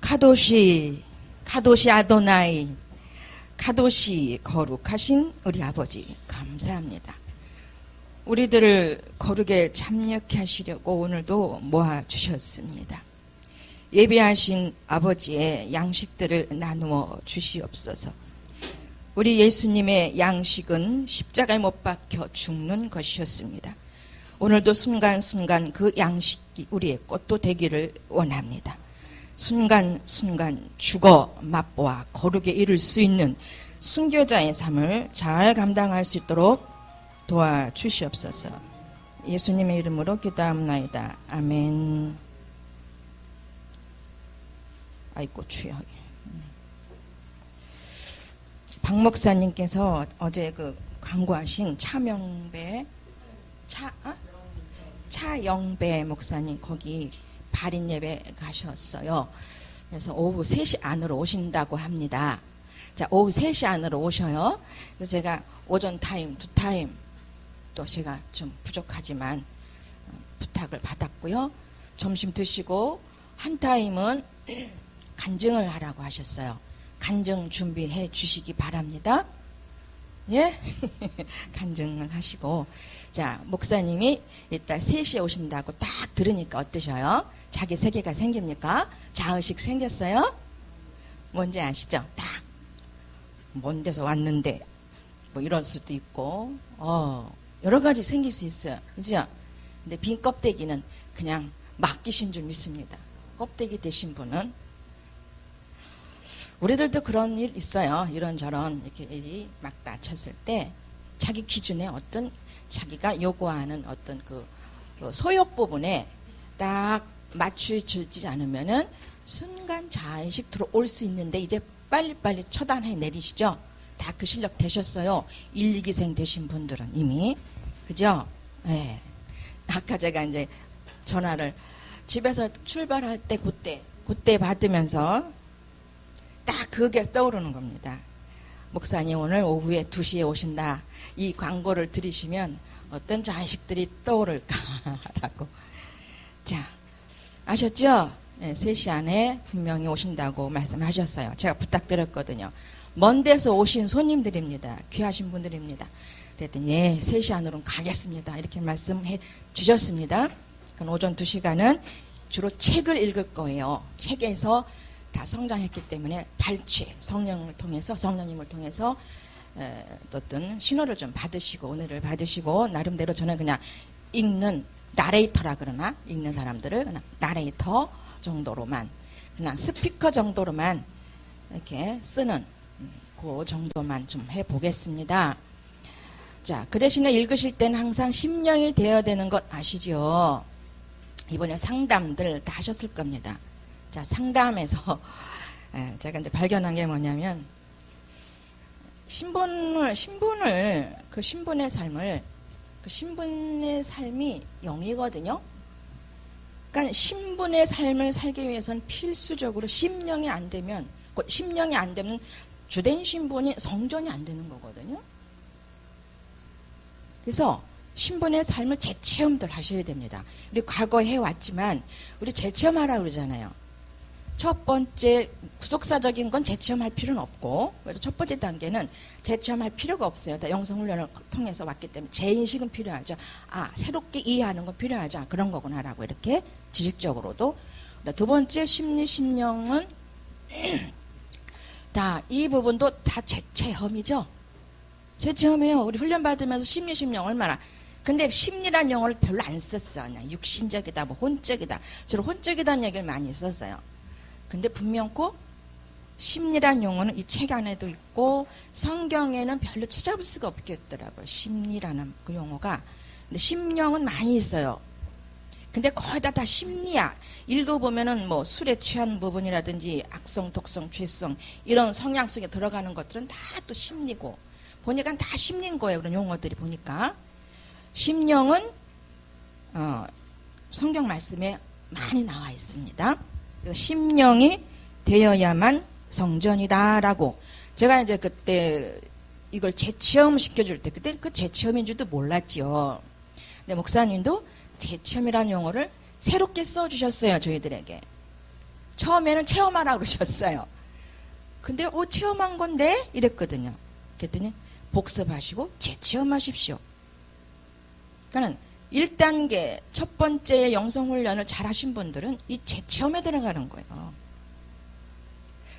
카도시, 카도시 아도나이, 카도시 거룩하신 우리 아버지 감사합니다. 우리들을 거룩에 참여케 하시려고 오늘도 모아주셨습니다. 예배하신 아버지의 양식들을 나누어 주시옵소서. 우리 예수님의 양식은 십자가에 못 박혀 죽는 것이었습니다. 오늘도 순간순간 그 양식이 우리의 꽃도 되기를 원합니다. 순간순간 죽어 맛보아 거룩에 이를 수 있는 순교자의 삶을 잘 감당할 수 있도록 도와주시옵소서. 예수님의 이름으로 기도합나이다. 아멘. 아이고 주여. 박 목사님께서 어제 그 광고하신 차영배 목사님 거기 발인 예배 가셨어요. 그래서 오후 3시 안으로 오신다고 합니다. 자, 오후 3시 안으로 오셔요. 그래서 제가 오전 타임, 2타임 또 제가 좀 부족하지만 부탁을 받았고요. 점심 드시고 한 타임은 간증을 하라고 하셨어요. 간증 준비해 주시기 바랍니다. 예? 간증을 하시고. 자, 목사님이 일단 3시에 오신다고 딱 들으니까 어떠셔요? 자기 세계가 생깁니까? 자의식 생겼어요? 뭔지 아시죠? 딱 먼 데서 왔는데 뭐 이럴 수도 있고 여러 가지 생길 수 있어요. 그죠? 근데 빈 껍데기는 그냥 맡기신 줄 믿습니다. 껍데기 되신 분은 우리들도 그런 일 있어요. 이런저런 이렇게 일이 막 닥쳤을 때 자기 기준에 어떤 자기가 요구하는 어떤 그 소욕 부분에 딱 맞춰주지 않으면은 순간 자의식 들어올 수 있는데 이제 빨리빨리 처단해 내리시죠. 다 그 실력 되셨어요. 1, 2기생 되신 분들은 이미. 그죠? 예. 아까 제가 이제 전화를 집에서 출발할 때 그때 받으면서 딱 그게 떠오르는 겁니다. 목사님 오늘 오후에 2시에 오신다. 이 광고를 들으시면 어떤 자식들이 떠오를까라고. 자, 아셨죠? 네, 3시 안에 분명히 오신다고 말씀하셨어요. 제가 부탁드렸거든요. 먼 데서 오신 손님들입니다. 귀하신 분들입니다. 그랬더니 예, 3시 안으로는 가겠습니다. 이렇게 말씀해 주셨습니다. 그럼 오전 2시간은 주로 책을 읽을 거예요. 책에서 다 성장했기 때문에 발췌, 성령님을 통해서 어떤 신호를 좀 받으시고 은혜를 받으시고 나름대로 저는 그냥 읽는 나레이터라 그러나 읽는 사람들을 그냥 나레이터 정도로만 그냥 스피커 정도로만 이렇게 쓰는 그 정도만 좀 해보겠습니다. 자, 그 대신에 읽으실 때는 항상 심령이 되어야 되는 것 아시죠? 이번에 상담들 다 하셨을 겁니다. 자, 상담에서 제가 이제 발견한 게 뭐냐면 신분의 삶을 그 신분의 삶이 0이거든요. 그러니까 신분의 삶을 살기 위해서는 필수적으로 심령이 안 되면 주된 신분이 성전이 안 되는 거거든요. 그래서 신분의 삶을 재체험들 하셔야 됩니다. 우리 과거에 해왔지만 우리 재체험하라고 그러잖아요. 첫 번째 구속사적인 건 재체험할 필요는 없고 그래서 첫 번째 단계는 재체험할 필요가 없어요. 다 영성훈련을 통해서 왔기 때문에 재인식은 필요하죠. 아, 새롭게 이해하는 건 필요하죠. 그런 거구나라고 이렇게 지식적으로도. 두 번째 심리 심령은 다 이 부분도 다 재체험이죠. 재체험이에요. 우리 훈련 받으면서 심리 심령 얼마나. 근데 심리란 용어를 별로 안 썼어. 그냥 육신적이다, 뭐 혼적이다. 주로 혼적이다는 얘기를 많이 썼어요. 근데 분명코 심리란 용어는 이 책 안에도 있고 성경에는 별로 찾아볼 수가 없겠더라고요. 심리라는 그 용어가. 근데 심령은 많이 있어요. 근데 거의 다 심리야. 읽어보면은 뭐 술에 취한 부분이라든지 악성, 독성, 죄성 이런 성향 속에 들어가는 것들은 다 또 심리고 보니까 다 심리인 거예요. 그런 용어들이 보니까. 심령은 성경 말씀에 많이 나와 있습니다. 심령이 되어야만 성전이다라고. 제가 이제 그때 이걸 재체험 시켜줄 때 그때 그 재체험인 줄도 몰랐지요. 근데 목사님도 재체험이라는 용어를 새롭게 써주셨어요. 저희들에게. 처음에는 체험하라고 그러셨어요. 근데 체험한 건데 이랬거든요. 그랬더니 복습하시고 재체험하십시오. 그러니까 1단계 첫 번째 영성훈련을 잘 하신 분들은 이 재체험에 들어가는 거예요.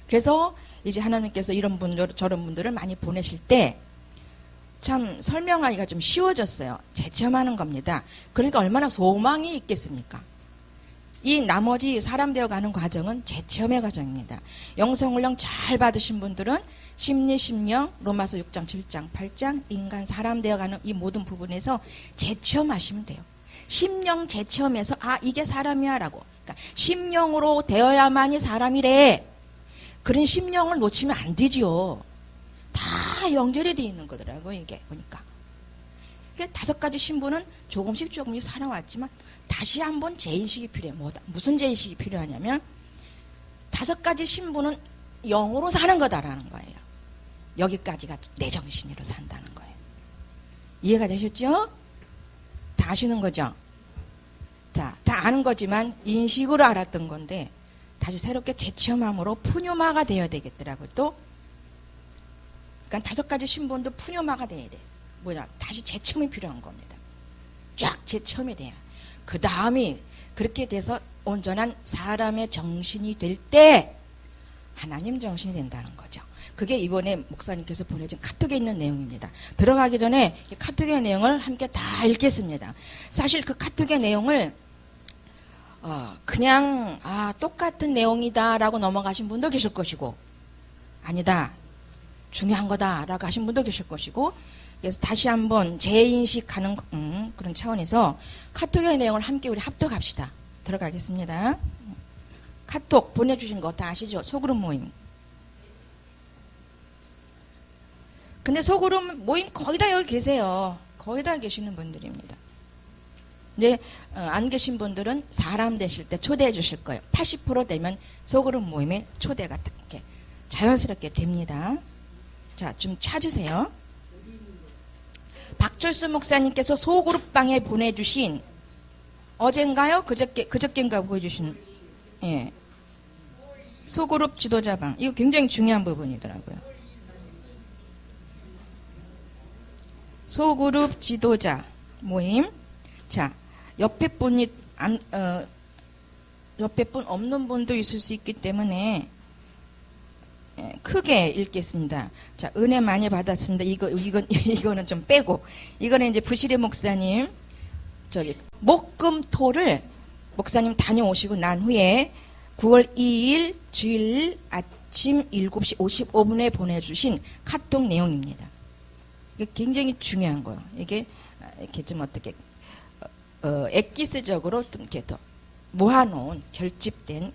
그래서 이제 하나님께서 이런 분들, 저런 분들을 많이 보내실 때 참 설명하기가 좀 쉬워졌어요. 재체험하는 겁니다. 그러니까 얼마나 소망이 있겠습니까? 이 나머지 사람 되어가는 과정은 재체험의 과정입니다. 영성훈련 잘 받으신 분들은 심리, 심령, 로마서 6장, 7장, 8장, 인간, 사람 되어가는 이 모든 부분에서 재체험하시면 돼요. 심령 재체험에서 이게 사람이야 라고. 그러니까 심령으로 되어야만이 사람이래. 그런 심령을 놓치면 안 되지요. 다 연결이 되어 있는 거더라고요. 이게 보니까. 그러니까 5가지 신분은 조금씩 살아왔지만 다시 한번 재인식이 필요해요. 무슨 재인식이 필요하냐면 5가지 신분은 영으로 사는 거다라는 거예요. 여기까지가 내 정신으로 산다는 거예요. 이해가 되셨죠? 다 아시는 거죠? 다 아는 거지만 인식으로 알았던 건데 다시 새롭게 재체험함으로 푸뉴마가 되어야 되겠더라고요. 또 그러니까 5가지 신분도 푸뉴마가 돼야 돼. 다시 재체험이 필요한 겁니다. 쫙 재체험이 돼야. 그 다음이 그렇게 돼서 온전한 사람의 정신이 될 때 하나님 정신이 된다는 거죠. 그게 이번에 목사님께서 보내준 카톡에 있는 내용입니다. 들어가기 전에 카톡의 내용을 함께 다 읽겠습니다. 사실 그 카톡의 내용을 그냥 똑같은 내용이다라고 넘어가신 분도 계실 것이고 아니다. 중요한 거다라고 하신 분도 계실 것이고 그래서 다시 한번 재인식하는 그런 차원에서 카톡의 내용을 함께 우리 합독합시다. 들어가겠습니다. 카톡 보내주신 거 다 아시죠? 소그룹 모임. 근데 소그룹 모임 거의 다 여기 계세요. 거의 다 계시는 분들입니다. 근데 안 계신 분들은 사람 되실 때 초대해 주실 거예요. 80% 되면 소그룹 모임에 초대가 이렇게 자연스럽게 됩니다. 자, 좀 찾으세요. 박철수 목사님께서 소그룹방에 보내주신 어젠가요? 그저께인가 보여주신 소그룹 지도자방. 이거 굉장히 중요한 부분이더라고요. 소그룹 지도자 모임. 자, 옆에 분이 옆에 분 없는 분도 있을 수 있기 때문에 크게 읽겠습니다. 자, 은혜 많이 받았습니다. 이거는 좀 빼고. 이거는 이제 부시리 목사님, 목금토를 목사님 다녀오시고 난 후에 9월 2일 주일 아침 7시 55분에 보내주신 카톡 내용입니다. 이게 굉장히 중요한 거예요. 이게 이렇게 좀 어떻게, 엑기스적으로 좀 이렇게 더 모아놓은, 결집된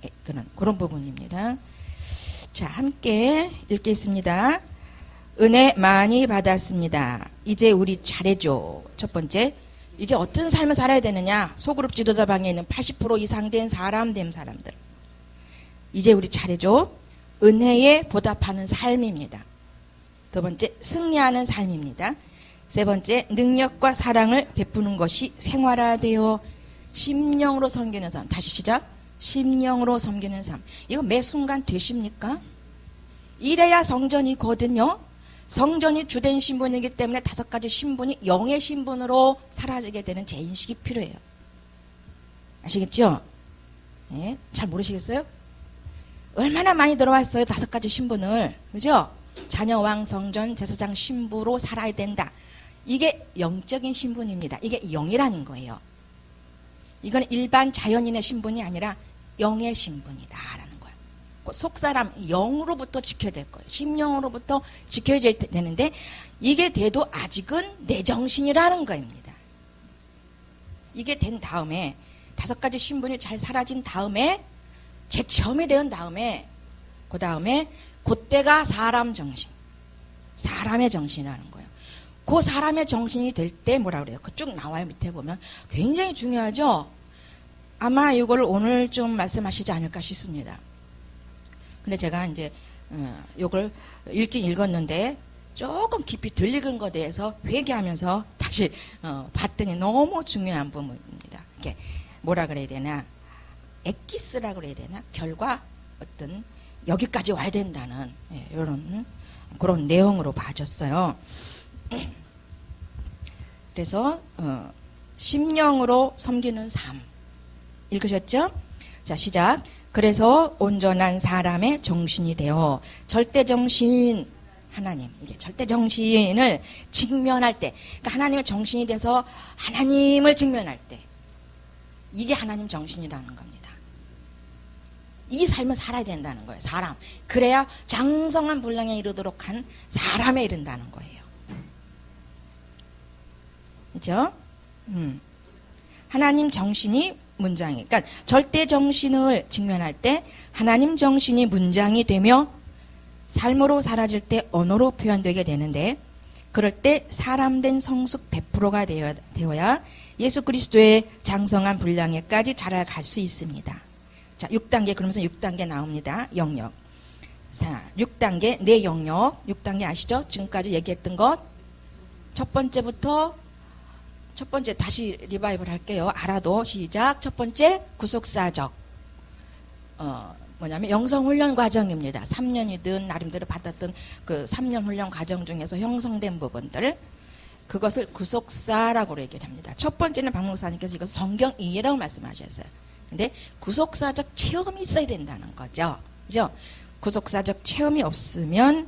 그런 부분입니다. 자, 함께 읽겠습니다. 은혜 많이 받았습니다. 이제 우리 잘해줘. 첫 번째, 이제 어떤 삶을 살아야 되느냐? 소그룹 지도자방에 있는 80% 이상 된 사람들. 이제 우리 잘해줘. 은혜에 보답하는 삶입니다. 두 번째, 승리하는 삶입니다. 세 번째, 능력과 사랑을 베푸는 것이 생활화되어 심령으로 섬기는 삶. 다시 시작. 심령으로 섬기는 삶. 이거 매 순간 되십니까? 이래야 성전이거든요. 성전이 주된 신분이기 때문에 5가지 신분이 영의 신분으로 사라지게 되는 재인식이 필요해요. 아시겠죠? 네, 잘 모르시겠어요? 얼마나 많이 들어왔어요, 5가지 신분을. 그죠? 자녀, 왕, 성전, 제사장, 신부로 살아야 된다. 이게 영적인 신분입니다. 이게 영이라는 거예요. 이건 일반 자연인의 신분이 아니라 영의 신분이다라는 거예요. 속사람 영으로부터 지켜야 될 거예요. 심령으로부터 지켜져야 되는데 이게 돼도 아직은 내 정신이라는 겁니다. 이게 된 다음에 5가지 신분이 잘 사라진 다음에 재체험이 된 다음에 그 다음에 그때가 사람 정신, 사람의 정신이라는 거예요. 그 사람의 정신이 될 때 뭐라 그래요? 그쭉 나와요. 밑에 보면 굉장히 중요하죠. 아마 이걸 오늘 좀 말씀하시지 않을까 싶습니다. 근데 제가 이제 이걸 읽긴 읽었는데 조금 깊이 덜 읽은 것에 대해서 회개하면서 다시 봤더니 너무 중요한 부분입니다. 이게 뭐라 그래야 되나? 엑기스라고 그래야 되나? 결과 어떤 여기까지 와야 된다는 이런 그런 내용으로 봐줬어요. 그래서 심령으로 섬기는 삶 읽으셨죠? 자, 시작. 그래서 온전한 사람의 정신이 되어 절대정신 하나님, 이게 절대정신을 직면할 때, 그러니까 하나님의 정신이 돼서 하나님을 직면할 때, 이게 하나님 정신이라는 겁니다. 이 삶을 살아야 된다는 거예요. 사람. 그래야 장성한 분량에 이르도록 한 사람에 이른다는 거예요. 그죠? 하나님 정신이 문장이, 그러니까 절대 정신을 직면할 때 하나님 정신이 문장이 되며 삶으로 사라질 때 언어로 표현되게 되는데, 그럴 때 사람된 성숙 100%가 되어야 예수 그리스도의 장성한 분량에까지 자라갈 수 있습니다. 자, 6단계, 그러면서 6단계 나옵니다. 영역. 자, 6단계, 내 영역. 6단계 아시죠? 지금까지 얘기했던 것. 첫 번째부터, 첫 번째 다시 리바이벌 할게요. 알아도 시작. 첫 번째, 구속사적. 뭐냐면 영성훈련 과정입니다. 3년이든 나름대로 받았던 그 3년 훈련 과정 중에서 형성된 부분들, 그것을 구속사라고 얘기를 합니다. 첫 번째는 박 목사님께서 이거 성경 이해라고 말씀하셨어요. 근데 구속사적 체험이 있어야 된다는 거죠. 그죠? 구속사적 체험이 없으면,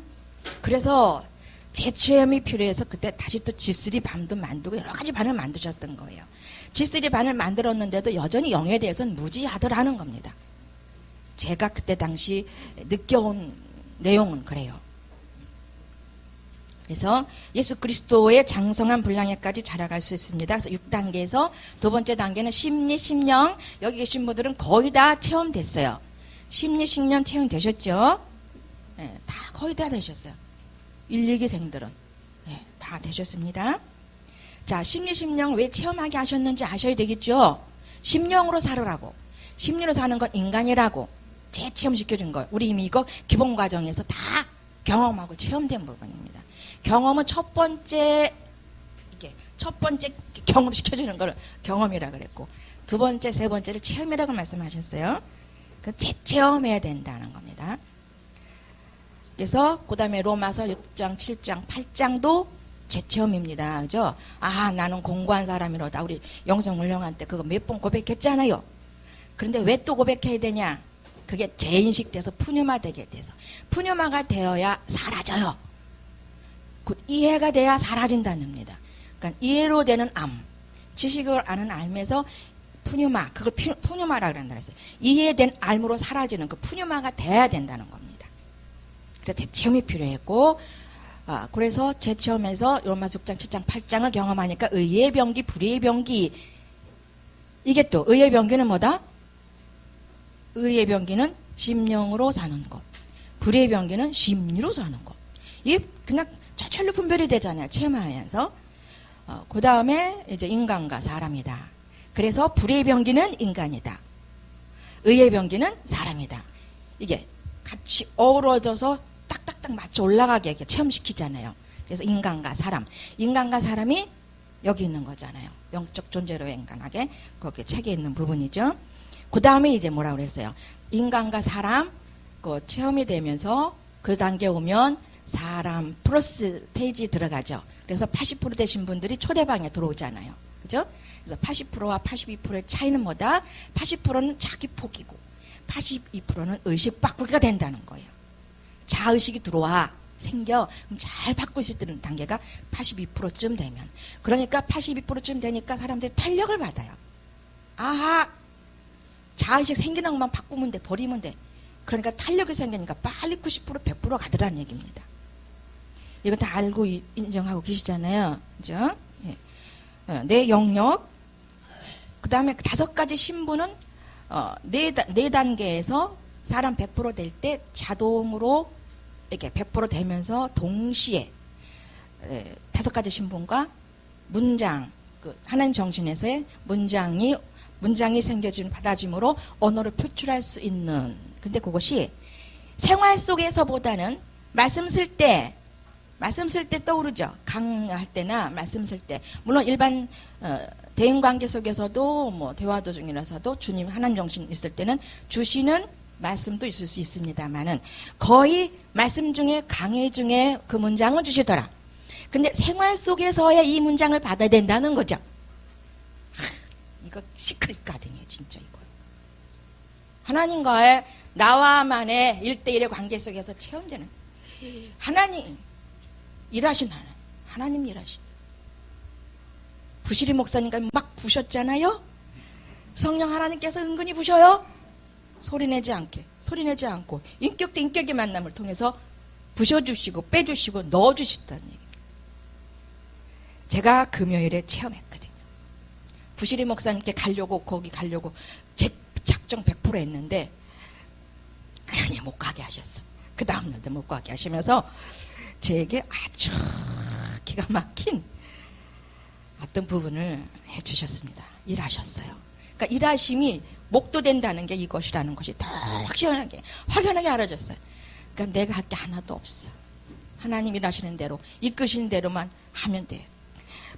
그래서 재체험이 필요해서 그때 다시 또 G3 반도 만들고 여러 가지 반을 만드셨던 거예요. G3 반을 만들었는데도 여전히 영에 대해서는 무지하더라는 겁니다. 제가 그때 당시 느껴온 내용은 그래요. 그래서 예수 그리스도의 장성한 분량에까지 자라갈 수 있습니다. 그래서 6단계에서 두 번째 단계는 심리, 심령. 여기 계신 분들은 거의 다 체험됐어요. 심리, 심령 체험되셨죠? 네, 다 거의 다 되셨어요. 1, 2기생들은. 네, 다 되셨습니다. 자, 심리, 심령 왜 체험하게 하셨는지 아셔야 되겠죠? 심령으로 살으라고. 심리로 사는 건 인간이라고 재체험시켜준 거예요. 우리 이미 이거 기본 과정에서 다 경험하고 체험된 부분입니다. 경험은 첫 번째 경험시켜주는 걸 경험이라 그랬고, 두 번째, 세 번째를 체험이라고 말씀하셨어요. 그 재체험해야 된다는 겁니다. 그래서 그 다음에 로마서 6장, 7장, 8장도 재체험입니다. 그죠? 아, 나는 공고한 사람이로다. 우리 영성훈련할 때 그거 몇 번 고백했잖아요. 그런데 왜 또 고백해야 되냐? 그게 재인식돼서 푸뉴마되게 돼서, 푸뉴마가 되어야 사라져요. 곧 이해가 돼야 사라진다는 겁니다. 그러니까 이해로 되는 암, 지식을 아는 알면서 푸뉴마, 그걸 푸뉴마라고 그런다 그랬어요. 이해된 알므로 사라지는 그 푸뉴마가 돼야 된다는 겁니다. 그래서 재체험이 필요했고, 그래서 재체험에서 로마서 6장, 7장, 8장을 경험하니까 의의 병기, 불의의 병기, 이게 또 의의 병기는 뭐다? 의의 병기는 심령으로 사는 것, 불의의 병기는 심리로 사는 것. 이게 그냥 저절로 분별이 되잖아요. 체험하면서. 그 다음에 이제 인간과 사람이다. 그래서 불의의 병기는 인간이다. 의의 병기는 사람이다. 이게 같이 어우러져서 딱딱딱 맞춰 올라가게 이렇게 체험시키잖아요. 그래서 인간과 사람이 여기 있는 거잖아요. 영적 존재로 인간하게 거기 책에 있는 부분이죠. 그 다음에 이제 뭐라고 그랬어요? 인간과 사람 그 체험이 되면서 그 단계 오면 사람 플러스 스테이지 들어가죠. 그래서 80% 되신 분들이 초대방에 들어오잖아요. 그죠? 그래서 80%와 82%의 차이는 뭐다? 80%는 자기 포기고 82%는 의식 바꾸기가 된다는 거예요. 자의식이 들어와 생겨. 그럼 잘 바꿀 수 있는 단계가 82%쯤 되면. 그러니까 82%쯤 되니까 사람들이 탄력을 받아요. 아하, 자의식 생기는 것만 바꾸면 돼, 버리면 돼. 그러니까 탄력이 생기니까 빨리 90%, 100% 가더라는 얘기입니다. 이거 다 알고 인정하고 계시잖아요. 그죠? 예. 내 영역. 그 다음에 5가지 신분은, 네 단계에서 사람 100% 될 때 자동으로 이렇게 100% 되면서 동시에 5가지 신분과 문장, 그 하나님 정신에서의 문장이 생겨진 받아짐으로 언어를 표출할 수 있는. 근데 그것이 생활 속에서보다는 말씀 쓸 때 떠오르죠. 강할 때나 말씀 쓸 때. 물론 일반 대인관계 속에서도 뭐 대화 도중이라서도 주님 하나님 정신 있을 때는 주시는 말씀도 있을 수 있습니다만은 거의 말씀 중에 강의 중에 그 문장을 주시더라. 근데 생활 속에서의 이 문장을 받아야 된다는 거죠. 이거 시크릿 가든이에요, 진짜 이거. 하나님과의 나와만의 1대1의 관계 속에서 체험되는 하나님 일하신 하나님 일하신. 부시리 목사님과 막 부셨잖아요. 성령 하나님께서 은근히 부셔요. 소리내지 않고 인격 대 인격의 만남을 통해서 부셔주시고 빼주시고 넣어주셨다는 얘기입니다. 제가 금요일에 체험했거든요. 부시리 목사님께 거기 가려고 제 작정 100% 했는데 아니 못 가게 하셨어. 그 다음날도 못 가게 하시면서 제게 아주 기가 막힌 어떤 부분을 해주셨습니다. 일하셨어요. 그러니까 일하심이 목도된다는 게 이것이라는 것이 더 확연하게 알아졌어요. 그러니까 내가 할 게 하나도 없어. 하나님 일하시는 대로 이끄시는 대로만 하면 돼.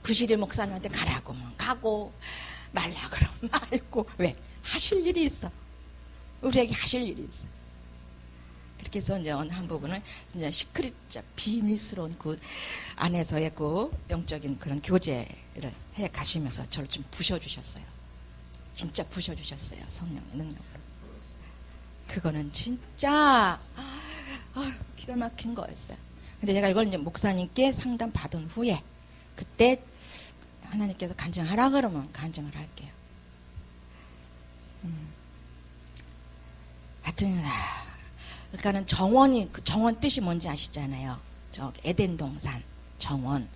부시리 목사님한테 가라고 하면 가고 말라 그러면 말고. 왜? 하실 일이 있어. 우리에게 하실 일이 있어. 그렇게 해서 이제 어느 한 부분을 이제 시크릿 비밀스러운 그 안에서의 그 영적인 그런 교제를 해 가시면서 저를 좀 부셔주셨어요. 진짜 부셔주셨어요. 성령의 능력으로. 그거는 진짜 기가 막힌 거였어요. 근데 제가 이걸 이제 목사님께 상담 받은 후에 그때 하나님께서 간증하라 그러면 간증을 할게요. 하여튼 그러니까는 정원 뜻이 뭔지 아시잖아요. 저 에덴 동산 정원,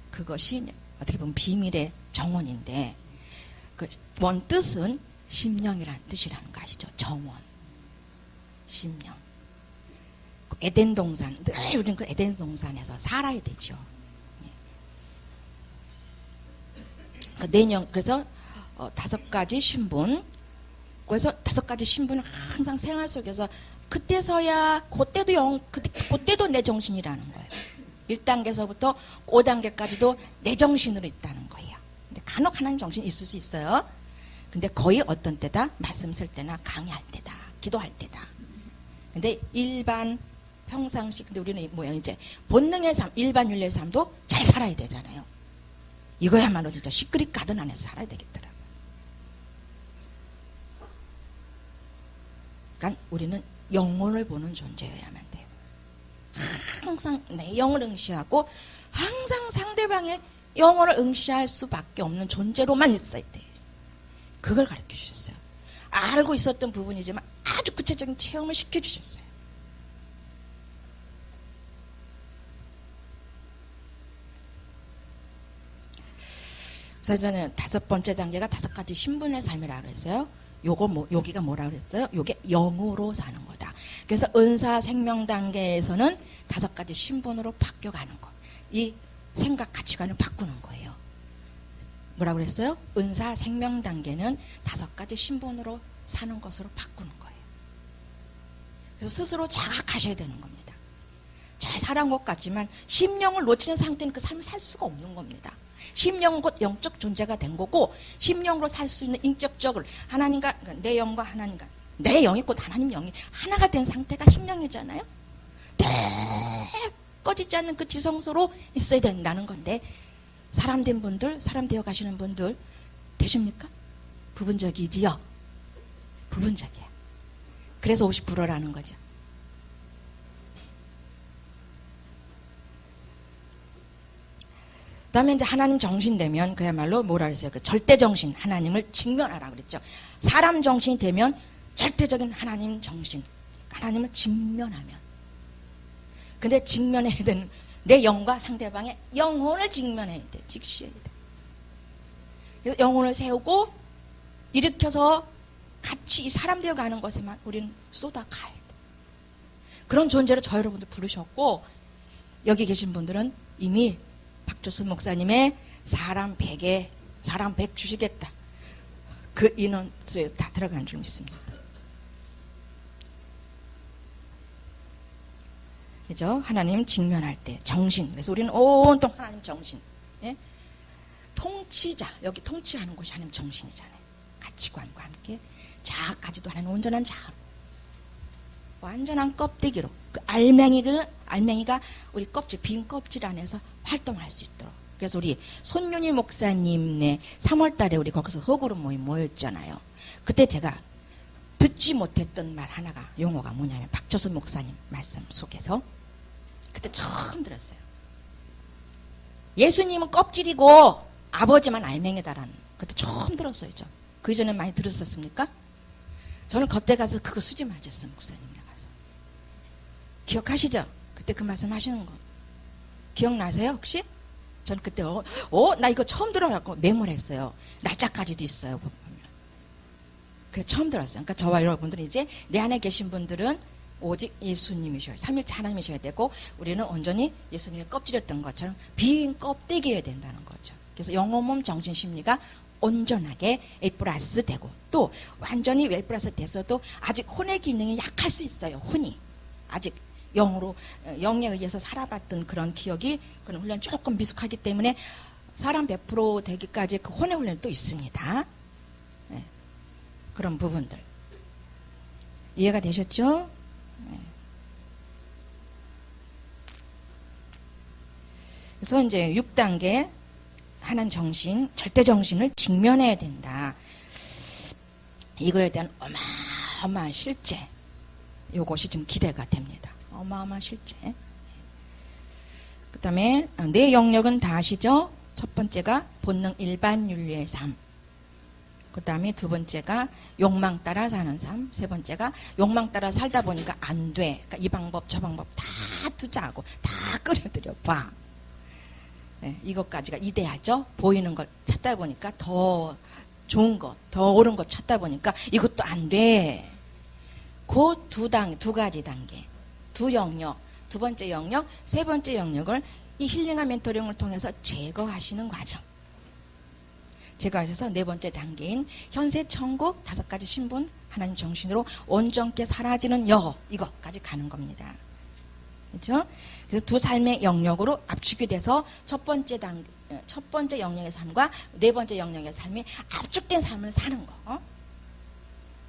그것이 어떻게 보면 비밀의 정원인데 그 원 뜻은 심령이라는 뜻이라는 거 아시죠? 정원, 심령. 에덴 동산, 늘 우리는 그 에덴 동산에서 살아야 되죠. 그 내년 그래서 5가지 신분, 그래서 5가지 신분을 항상 생활 속에서 그때서야 그때도 내 정신이라는 거예요. 1단계서부터 5단계까지도 내 정신으로 있다는 거예요. 근데 간혹 하나님 정신이 있을 수 있어요. 근데 거의 어떤 때다? 말씀 쓸 때나 강의할 때다. 기도할 때다. 근데 일반 평상시, 근데 우리는 뭐야 이제 본능의 삶, 일반 윤리의 삶도 잘 살아야 되잖아요. 이거야말로 진짜 시크릿 가든 안에서 살아야 되겠더라고요. 그러니까 우리는 영혼을 보는 존재여야만 돼요. 항상 내 영을 응시하고 항상 상대방의 영혼을 응시할 수밖에 없는 존재로만 있어야 돼요. 그걸 가르쳐 주셨어요. 알고 있었던 부분이지만 아주 구체적인 체험을 시켜주셨어요. 그래서 저는 5번째 단계가 5가지 신분의 삶이라고 그랬어요. 여기가 뭐라 그랬어요? 요게 영으로 사는 거다. 그래서 은사 생명 단계에서는 5가지 신분으로 바뀌어가는 거. 이 생각 가치관을 바꾸는 거예요. 뭐라 그랬어요? 은사 생명 단계는 5가지 신분으로 사는 것으로 바꾸는 거예요. 그래서 스스로 자각하셔야 되는 겁니다. 잘 살아온 것 같지만 심령을 놓치는 상태는 그 삶을 살 수가 없는 겁니다. 심령은 곧 영적 존재가 된 거고 심령으로 살 수 있는 인격적으로 하나님과 내 영과 하나님과 내 영이 곧 하나님 영이 하나가 된 상태가 심령이잖아요. 꺼지지 않는 그 지성소로 있어야 된다는 건데 사람 된 분들, 사람 되어 가시는 분들 되십니까? 부분적이지요. 부분적이야. 그래서 50%라는 거죠. 그 다음에 이제 하나님 정신 되면 그야말로 뭐라 그랬어요? 그 절대 정신, 하나님을 직면하라 그랬죠. 사람 정신이 되면 절대적인 하나님 정신, 하나님을 직면하면. 근데 직면해야 되는 내 영과 상대방의 영혼을 직면해야 돼. 직시해야 돼. 그래서 영혼을 세우고 일으켜서 같이 이 사람 되어 가는 것에만 우리는 쏟아가야 돼. 그런 존재로 저 여러분들 부르셨고 여기 계신 분들은 이미 박조순 목사님의 사람 100 주시겠다. 그 인원수에 다 들어간 줄 믿습니다. 그죠? 하나님 직면할 때 정신. 그래서 우리는 온통 하나님 정신. 예? 통치자. 여기 통치하는 곳이 하나님 정신이잖아요. 가치관과 함께 자아까지도 하나님 온전한 자아. 완전한 껍데기로 그 알맹이가 우리 껍질, 빈 껍질 안에서 활동할 수 있도록. 그래서 우리 손윤희 목사님네 3월달에 우리 거기서 소그룹 모임 모였잖아요. 그때 제가 듣지 못했던 말 하나가, 용어가 뭐냐면 박조선 목사님 말씀 속에서 그때 처음 들었어요. 예수님은 껍질이고 아버지만 알맹이다라는, 그때 처음 들었어요. 그 이전에 많이 들었었습니까? 저는 그때 가서 그거 수지 맞았어요. 목사님네 가서. 기억하시죠? 그때 그 말씀 하시는 거 기억나세요 혹시? 전 그때 나 이거 처음 들어갖고 맹물했어요. 날짜까지도 있어요. 보면. 그래서 처음 들었어요. 그러니까 저와 여러분들은 이제 내 안에 계신 분들은 오직 예수님이셔야, 삼위일체 하나님이셔야 되고, 우리는 온전히 예수님의 껍질이었던 것처럼 빈 껍데기여야 된다는 거죠. 그래서 영혼, 몸, 정신, 심리가 온전하게 A+ 되고, 또 완전히 A+ 됐어도 아직 혼의 기능이 약할 수 있어요. 혼이 아직 영에 의해서 살아봤던 그런 기억이, 그런 훈련 조금 미숙하기 때문에 사람 100% 되기까지 그 혼의 훈련이 또 있습니다. 네. 그런 부분들 이해가 되셨죠? 네. 그래서 이제 6단계 하나님 정신, 절대 정신을 직면해야 된다. 이거에 대한 어마어마한 실제, 이것이 좀 기대가 됩니다. 어마어마한 실제. 그 다음에 내 영역은 다 아시죠? 첫 번째가 본능 일반 윤리의 삶. 그 다음에 두 번째가 욕망 따라 사는 삶. 세 번째가 욕망 따라 살다 보니까 안 돼. 그러니까 이 방법 저 방법 다 투자하고 다 끌어들여 봐. 네, 이것까지가 이데아죠. 보이는 걸 찾다 보니까 더 좋은 거, 더 옳은 거 찾다 보니까 이것도 안 돼. 그 두 가지 단계, 두 영역, 두 번째 영역, 세 번째 영역을 이 힐링과 멘토링을 통해서 제거하시는 과정. 제거하셔서 네 번째 단계인 현세 천국 5가지 신분 하나님 정신으로 온전케 사라지는 이거까지 가는 겁니다. 그렇죠? 그래서 두 삶의 영역으로 압축이 돼서 첫 번째 영역의 삶과 네 번째 영역의 삶이 압축된 삶을 사는 거.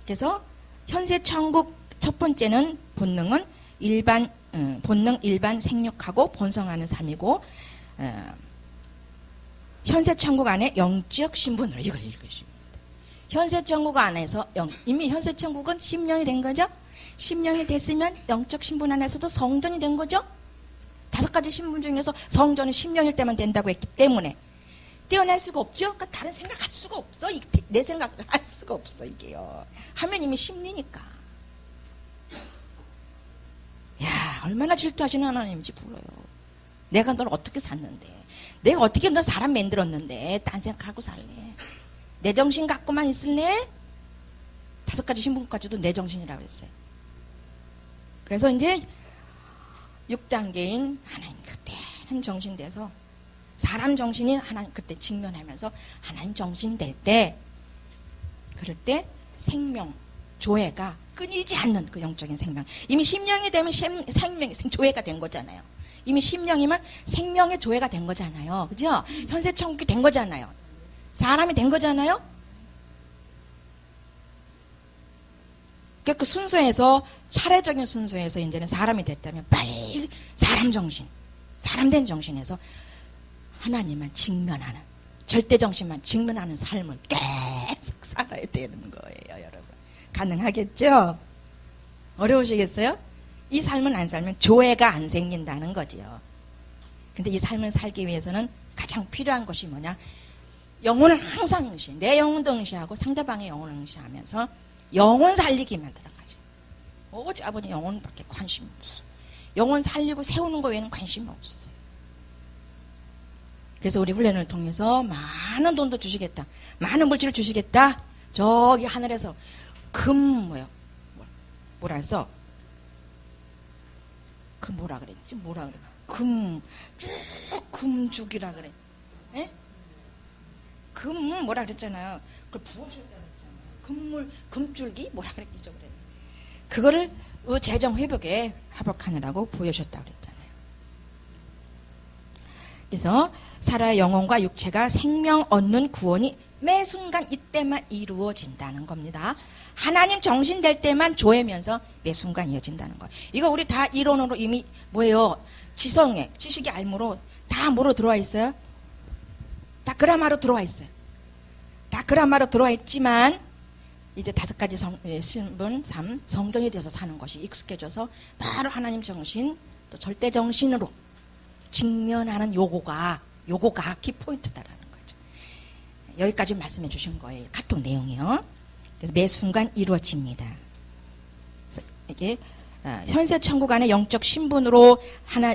그래서 현세 천국 첫 번째는 본능 일반 생육하고 본성하는 삶이고, 현세 천국 안에 영적 신분으로 이걸 읽으십니다. 현세 천국 안에서 이미 현세 천국은 심령이 된 거죠. 심령이 됐으면 영적 신분 안에서도 성전이 된 거죠. 5가지 신분 중에서 성전은 심령일 때만 된다고 했기 때문에 떼어낼 수가 없죠. 그러니까 다른 생각할 수가 없어. 내 생각을 할 수가 없어. 이게요. 하면 이미 심리니까. 야, 얼마나 질투하시는 하나님인지 불어요. 내가 널 어떻게 샀는데, 내가 어떻게 너 사람 만들었는데 딴 생각하고 살래? 내 정신 갖고만 있을래? 5가지 신분까지도 내 정신이라고 그랬어요. 그래서 이제 6단계인 하나님 그때는 정신 돼서 사람 정신이 하나님 그때 직면하면서 하나님 정신 될 때, 그럴 때 생명 조회가 끊이지 않는 그 영적인 생명. 이미 심령이 되면 생명이 조회가 된 거잖아요. 이미 심령이면 생명의 조회가 된 거잖아요. 그죠? 현세 천국이 된 거잖아요. 사람이 된 거잖아요. 그 순서에서, 차례적인 순서에서 이제는 사람이 됐다면 빨리 사람 정신, 사람된 정신에서 하나님만 직면하는, 절대 정신만 직면하는 삶을 계속 살아야 되는 거예요, 여러분. 가능하겠죠? 어려우시겠어요? 이 삶을 안 살면 조회가 안 생긴다는 거지요. 근데 이 삶을 살기 위해서는 가장 필요한 것이 뭐냐? 영혼을 항상 응시, 내 영혼도 응시하고 상대방의 영혼을 응시하면서 영혼 살리기만 들어가죠. 오직 아버지 영혼밖에 관심이 없어. 영혼 살리고 세우는 거 외에는 관심이 없었어요. 그래서 우리 훈련을 통해서 많은 돈도 주시겠다, 많은 물질을 주시겠다. 저기 하늘에서 뭐라 해서 그 뭐라 그랬지? 뭐라 그래? 금죽이라 그래. 에? 뭐라 그랬잖아요. 그걸 부어주셨다 그랬잖아요. 금줄기? 뭐라 그랬죠? 그래. 그거를 재정 회복에 회복하느라고 보여줬다 그랬잖아요. 그래서 살아야 영혼과 육체가 생명 얻는 구원이 매 순간 이때만 이루어진다는 겁니다. 하나님 정신 될 때만 조회면서 매 순간 이어진다는 거예요. 이거 우리 다 이론으로 이미 뭐예요? 지성에, 지식의 알무로 다 뭐로 들어와 있어요? 다 그라마로 들어와 있어요. 다 그라마로 들어와 있지만 이제 5가지 신분 3 성전이 되어서 사는 것이 익숙해져서 바로 하나님 정신 또 절대 정신으로 직면하는 요거가 키포인트다라는 거죠. 여기까지 말씀해 주신 거예요. 카톡 내용이요. 그래서 매 순간 이루어집니다. 그래서 이게 현세 천국 안에 영적 신분으로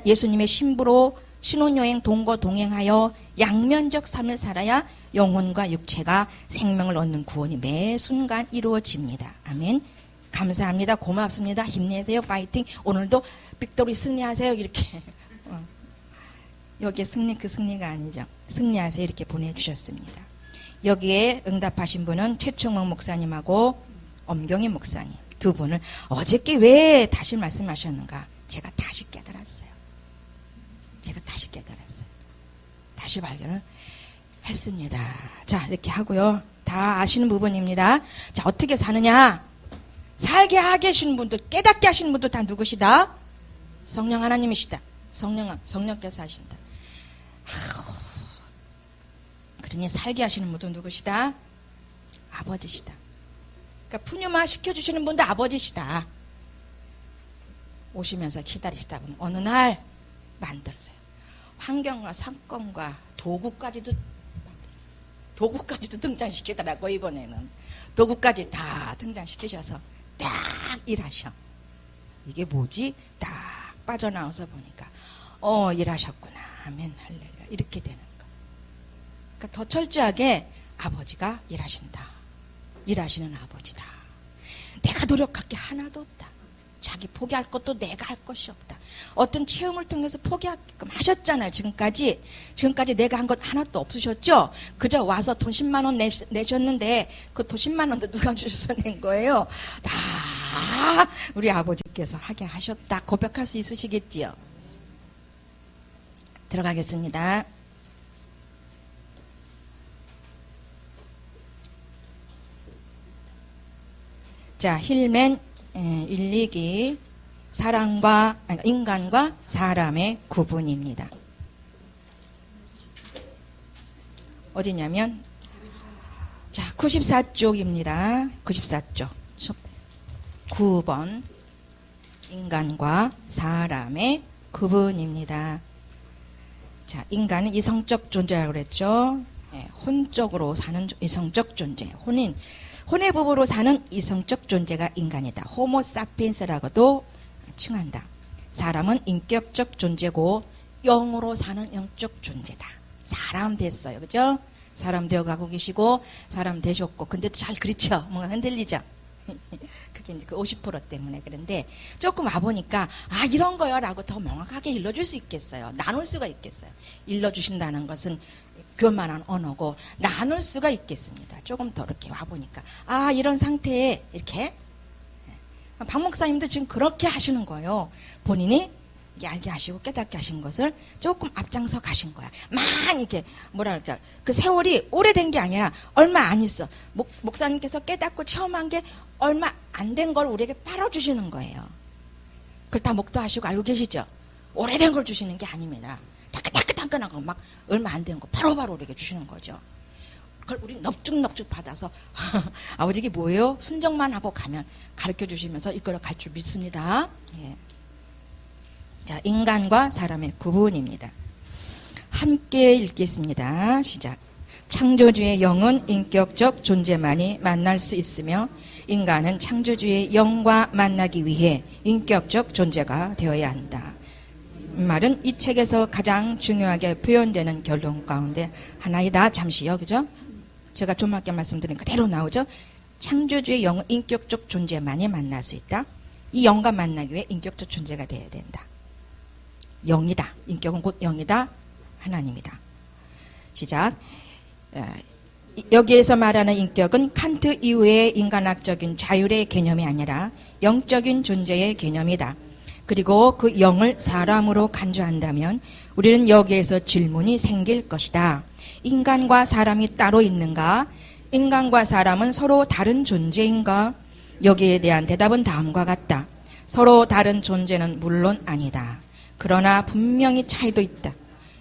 예수님의 신부로 신혼여행 동거동행하여 양면적 삶을 살아야 영혼과 육체가 생명을 얻는 구원이 매 순간 이루어집니다. 아멘. 감사합니다. 고맙습니다. 힘내세요. 파이팅. 오늘도 빅토리 승리하세요. 이렇게 여기에 승리 그 승리가 아니죠. 승리하세요. 이렇게 보내주셨습니다. 여기에 응답하신 분은 최충목 목사님하고 엄경희 목사님 두 분을 어저께 왜 다시 말씀하셨는가 제가 다시 깨달았어요. 다시 발견을 했습니다. 자, 이렇게 하고요. 다 아시는 부분입니다. 자, 어떻게 사느냐? 살게 하게 하시는 분들, 깨닫게 하시는 분들 다 누구시다? 성령 하나님이시다. 성령께서 하신다. 그러니 살게 하시는 분도 누구시다? 아버지시다. 그러니까 푸뉴마 시켜주시는 분도 아버지시다. 오시면서 기다리시다 보면 어느 날 만들으세요. 환경과 상권과 도구까지도 등장시키더라고. 이번에는 도구까지 다 등장시키셔서 딱 일하셔. 이게 뭐지? 딱 빠져나와서 보니까 일하셨구나. 아멘 할렐루야. 이렇게 되는 거. 그러니까 더 철저하게 아버지가 일하신다. 일하시는 아버지다. 내가 노력할 게 하나도 없다. 자기 포기할 것도 내가 할 것이 없다. 어떤 체험을 통해서 포기하게끔 하셨잖아요. 지금까지 내가 한 것 하나도 없으셨죠? 그저 와서 돈 10만 원 내셨는데 그 돈 10만 원도 누가 주셔서 낸 거예요? 다 우리 아버지께서 하게 하셨다. 고백할 수 있으시겠지요? 들어가겠습니다. 자, 힐맨 1, 2기 인간과 사람의 구분입니다. 어디냐면 자 94쪽입니다. 94쪽 9번 인간과 사람의 구분입니다. 자, 인간은 이성적 존재라고 그랬죠. 혼적으로 사는 이성적 존재, 혼의 부부로 사는 이성적 존재가 인간이다. 호모사피엔스라고도 칭한다. 사람은 인격적 존재고 영으로 사는 영적 존재다. 사람 됐어요. 그죠? 사람 되어가고 계시고 사람 되셨고 근데 잘 그렇죠? 뭔가 흔들리죠? 그게 이제 그 50% 때문에 그런데 조금 와보니까 이런 거요 라고 더 명확하게 일러줄 수 있겠어요. 나눌 수가 있겠어요. 일러주신다는 것은 교만한 언어고 나눌 수가 있겠습니다. 조금 더 이렇게 와보니까 이런 상태에 이렇게 박 목사님도 지금 그렇게 하시는 거예요. 본인이 알게 하시고 깨닫게 하신 것을 조금 앞장서 가신 거야. 이렇게 뭐랄까 그 세월이 오래된 게 아니라 얼마 안 있어. 목사님께서 깨닫고 체험한 게 얼마 안 된 걸 우리에게 빨아주시는 거예요. 그걸 다 목도하시고 알고 계시죠? 오래된 걸 주시는 게 아닙니다. 따끈따끈한 거 막 얼마 안 된 거 바로바로 우리에게 주시는 거죠. 그걸 우리 넙죽넙죽 받아서 아버지 이게 뭐예요? 순정만 하고 가면 가르쳐 주시면서 이거를 갈 줄 믿습니다. 예. 자, 인간과 사람의 구분입니다. 함께 읽겠습니다. 시작. 창조주의 영은 인격적 존재만이 만날 수 있으며 인간은 창조주의 영과 만나기 위해 인격적 존재가 되어야 한다. 이 말은 이 책에서 가장 중요하게 표현되는 결론 가운데 하나이다. 잠시요. 그죠? 제가 좀 아까 말씀드린 그대로 나오죠? 창조주의 영은 인격적 존재만이 만날 수 있다. 이 영과 만나기 위해 인격적 존재가 되어야 된다. 영이다. 인격은 곧 영이다. 하나님이다. 시작. 여기에서 말하는 인격은 칸트 이후의 인간학적인 자율의 개념이 아니라 영적인 존재의 개념이다. 그리고 그 영을 사람으로 간주한다면 우리는 여기에서 질문이 생길 것이다. 인간과 사람이 따로 있는가? 인간과 사람은 서로 다른 존재인가? 여기에 대한 대답은 다음과 같다. 서로 다른 존재는 물론 아니다. 그러나 분명히 차이도 있다.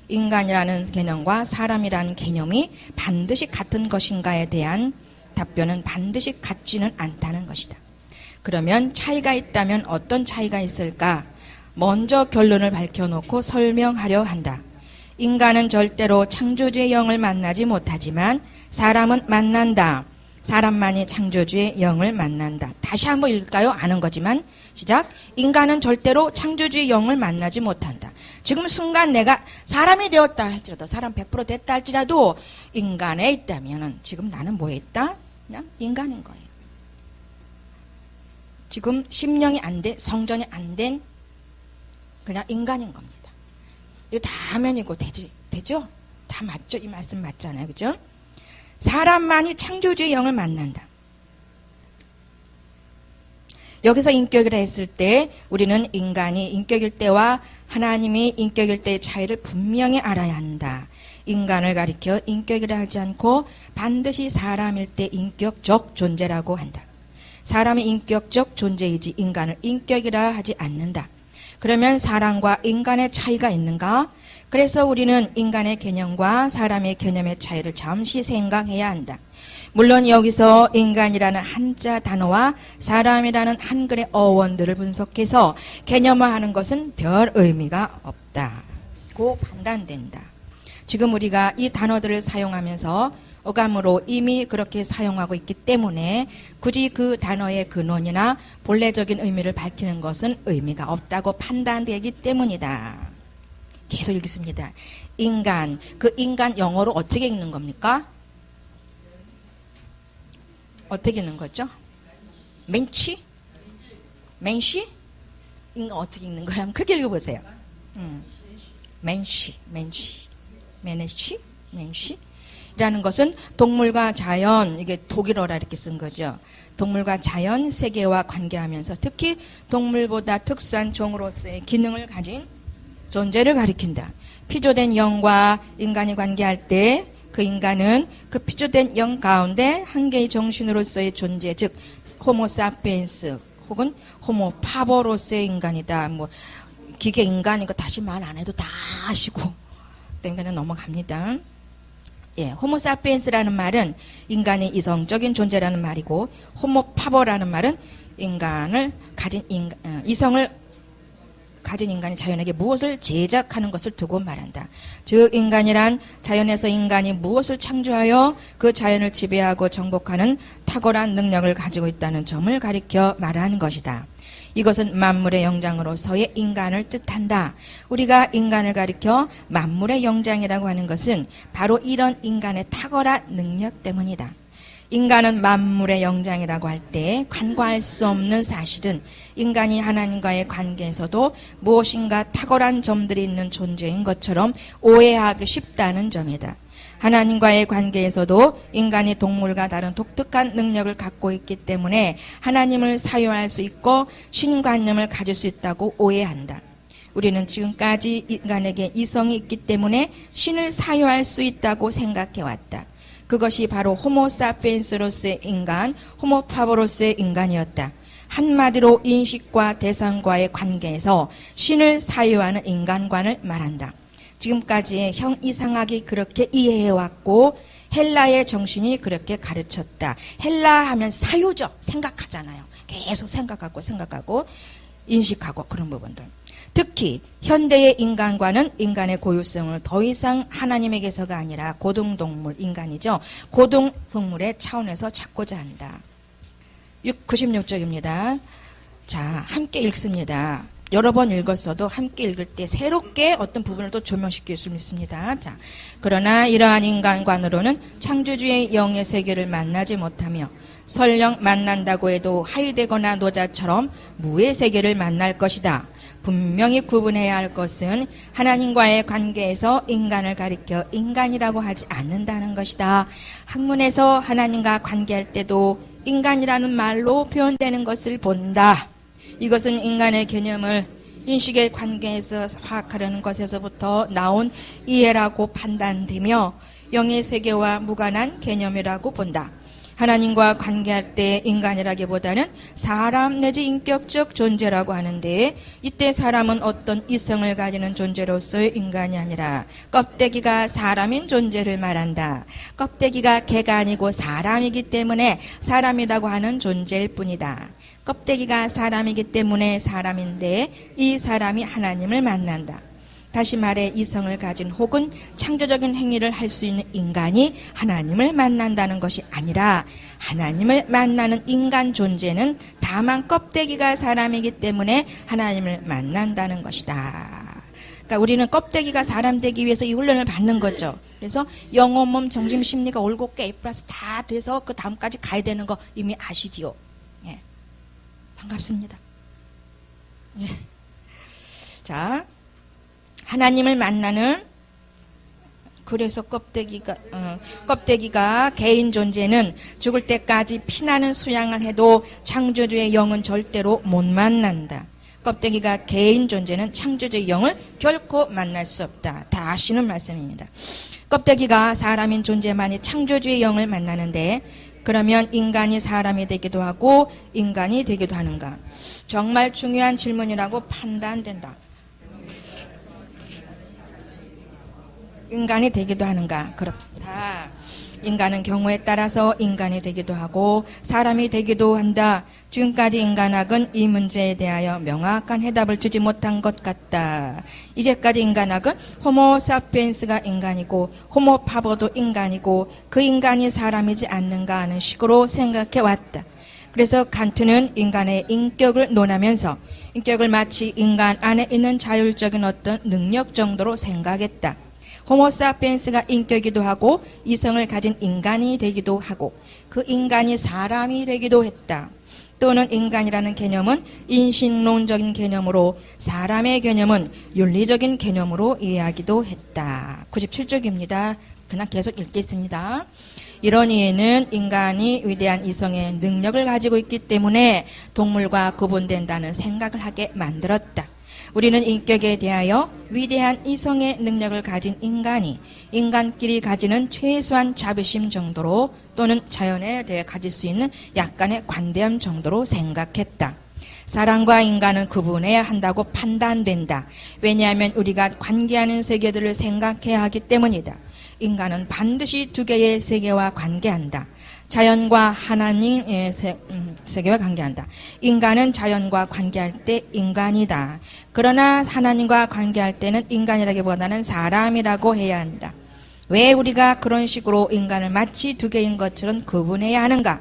인간이라는 개념과 사람이라는 개념이 반드시 같은 것인가에 대한 답변은 반드시 같지는 않다는 것이다. 그러면 차이가 있다면 어떤 차이가 있을까? 먼저 결론을 밝혀놓고 설명하려 한다. 인간은 절대로 창조주의 영을 만나지 못하지만 사람은 만난다. 사람만이 창조주의 영을 만난다. 다시 한번 읽을까요? 아는 거지만 시작. 인간은 절대로 창조주의 영을 만나지 못한다. 지금 순간 내가 사람이 되었다 할지라도 사람 100% 됐다 할지라도 인간에 있다면 지금 나는 뭐에 있다? 그냥 인간인 거예요. 지금 심령이 안 된, 성전이 안 된 그냥 인간인 겁니다. 이거 다 화면이고 되죠? 다 맞죠? 이 말씀 맞잖아요. 그죠? 사람만이 창조주의 영을 만난다. 여기서 인격이라 했을 때 우리는 인간이 인격일 때와 하나님이 인격일 때의 차이를 분명히 알아야 한다. 인간을 가리켜 인격이라 하지 않고 반드시 사람일 때 인격적 존재라고 한다. 사람이 인격적 존재이지 인간을 인격이라 하지 않는다. 그러면 사람과 인간의 차이가 있는가? 그래서 우리는 인간의 개념과 사람의 개념의 차이를 잠시 생각해야 한다. 물론 여기서 인간이라는 한자 단어와 사람이라는 한글의 어원들을 분석해서 개념화하는 것은 별 의미가 없다고 판단된다. 지금 우리가 이 단어들을 사용하면서 어감으로 이미 그렇게 사용하고 있기 때문에 굳이 그 단어의 근원이나 본래적인 의미를 밝히는 것은 의미가 없다고 판단되기 때문이다. 계속 읽겠습니다. 인간, 그 인간 영어로 어떻게 읽는 겁니까? 어떻게 읽는 거죠? 멘치? 멘시? 이거 어떻게 읽는 거야? 한번 크게 읽어보세요. 멘시, 멘시, 메네시, 멘시. 라는 것은 동물과 자연, 이게 독일어라 이렇게 쓴 거죠. 동물과 자연 세계와 관계하면서 특히 동물보다 특수한 종으로서의 기능을 가진 존재를 가리킨다. 피조된 영과 인간이 관계할 때 그 인간은 그 피조된 영 가운데 한 개의 정신으로서의 존재, 즉 호모 사피엔스 혹은 호모 파버로서의 인간이다. 뭐 기계 인간인 거 다시 말 안 해도 다 아시고 때문에 넘어갑니다. 예, 호모 사피엔스라는 말은 인간이 이성적인 존재라는 말이고 호모 파버라는 말은 인간을 가진 이성을 가진 인간이 자연에게 무엇을 제작하는 것을 두고 말한다. 즉 인간이란 자연에서 인간이 무엇을 창조하여 그 자연을 지배하고 정복하는 탁월한 능력을 가지고 있다는 점을 가리켜 말하는 것이다. 이것은 만물의 영장으로서의 인간을 뜻한다. 우리가 인간을 가리켜 만물의 영장이라고 하는 것은 바로 이런 인간의 탁월한 능력 때문이다. 인간은 만물의 영장이라고 할 때 간과할 수 없는 사실은 인간이 하나님과의 관계에서도 무엇인가 탁월한 점들이 있는 존재인 것처럼 오해하기 쉽다는 점이다. 하나님과의 관계에서도 인간이 동물과 다른 독특한 능력을 갖고 있기 때문에 하나님을 사유할 수 있고 신관념을 가질 수 있다고 오해한다. 우리는 지금까지 인간에게 이성이 있기 때문에 신을 사유할 수 있다고 생각해왔다. 그것이 바로 호모 사피엔스로서의 인간, 호모 파버로서의 인간이었다. 한마디로 인식과 대상과의 관계에서 신을 사유하는 인간관을 말한다. 지금까지의 형 이상학이 그렇게 이해해왔고 헬라의 정신이 그렇게 가르쳤다. 헬라 하면 사유적 생각하잖아요. 계속 생각하고 인식하고 그런 부분들. 특히 현대의 인간과는 인간의 고유성을 더 이상 하나님에게서가 아니라 고등동물, 인간이죠. 고등동물의 차원에서 찾고자 한다. 96쪽입니다. 자, 함께 읽습니다. 여러 번 읽었어도 함께 읽을 때 새롭게 어떤 부분을 또 조명시킬 수 있습니다. 자, 그러나 이러한 인간관으로는 창조주의 영의 세계를 만나지 못하며 설령 만난다고 해도 하이되거나 노자처럼 무의 세계를 만날 것이다. 분명히 구분해야 할 것은 하나님과의 관계에서 인간을 가리켜 인간이라고 하지 않는다는 것이다. 학문에서 하나님과 관계할 때도 인간이라는 말로 표현되는 것을 본다. 이것은 인간의 개념을 인식의 관계에서 파악하려는 것에서부터 나온 이해라고 판단되며 영의 세계와 무관한 개념이라고 본다. 하나님과 관계할 때 인간이라기보다는 사람 내지 인격적 존재라고 하는데, 이때 사람은 어떤 이성을 가지는 존재로서의 인간이 아니라 껍데기가 사람인 존재를 말한다. 껍데기가 개가 아니고 사람이기 때문에 사람이라고 하는 존재일 뿐이다. 껍데기가 사람이기 때문에 사람인데 이 사람이 하나님을 만난다. 다시 말해 이성을 가진 혹은 창조적인 행위를 할 수 있는 인간이 하나님을 만난다는 것이 아니라, 하나님을 만나는 인간 존재는 다만 껍데기가 사람이기 때문에 하나님을 만난다는 것이다. 그러니까 우리는 껍데기가 사람 되기 위해서 이 훈련을 받는 거죠. 그래서 영혼, 몸, 정신, 심리가 올곧게 A 플러스 다 돼서 그 다음까지 가야 되는 거 이미 아시지요. 예. 반갑습니다. 예. 자, 하나님을 만나는, 그래서 껍데기가 개인 존재는 죽을 때까지 피나는 수양을 해도 창조주의 영은 절대로 못 만난다. 껍데기가 개인 존재는 창조주의 영을 결코 만날 수 없다. 다 아시는 말씀입니다. 껍데기가 사람인 존재만이 창조주의 영을 만나는데, 그러면 인간이 사람이 되기도 하고 인간이 되기도 하는가? 정말 중요한 질문이라고 판단된다. 인간이 되기도 하는가? 그렇다. 인간은 경우에 따라서 인간이 되기도 하고 사람이 되기도 한다. 지금까지 인간학은 이 문제에 대하여 명확한 해답을 주지 못한 것 같다. 이제까지 인간학은 호모 사피엔스가 인간이고 호모 파버도 인간이고 그 인간이 사람이지 않는가 하는 식으로 생각해 왔다. 그래서 칸트는 인간의 인격을 논하면서 인격을 마치 인간 안에 있는 자율적인 어떤 능력 정도로 생각했다. 호모사피엔스가 인격이기도 하고 이성을 가진 인간이 되기도 하고 그 인간이 사람이 되기도 했다. 또는 인간이라는 개념은 인식론적인 개념으로, 사람의 개념은 윤리적인 개념으로 이해하기도 했다. 97쪽입니다. 그냥 계속 읽겠습니다. 이런 이해는 인간이 위대한 이성의 능력을 가지고 있기 때문에 동물과 구분된다는 생각을 하게 만들었다. 우리는 인격에 대하여 위대한 이성의 능력을 가진 인간이 인간끼리 가지는 최소한 자비심 정도로 또는 자연에 대해 가질 수 있는 약간의 관대함 정도로 생각했다. 사람과 인간은 구분해야 한다고 판단된다. 왜냐하면 우리가 관계하는 세계들을 생각해야 하기 때문이다. 인간은 반드시 두 개의 세계와 관계한다. 자연과 하나님의 세계와 관계한다. 인간은 자연과 관계할 때 인간이다. 그러나 하나님과 관계할 때는 인간이라기보다는 사람이라고 해야 한다. 왜 우리가 그런 식으로 인간을 마치 두 개인 것처럼 구분해야 하는가?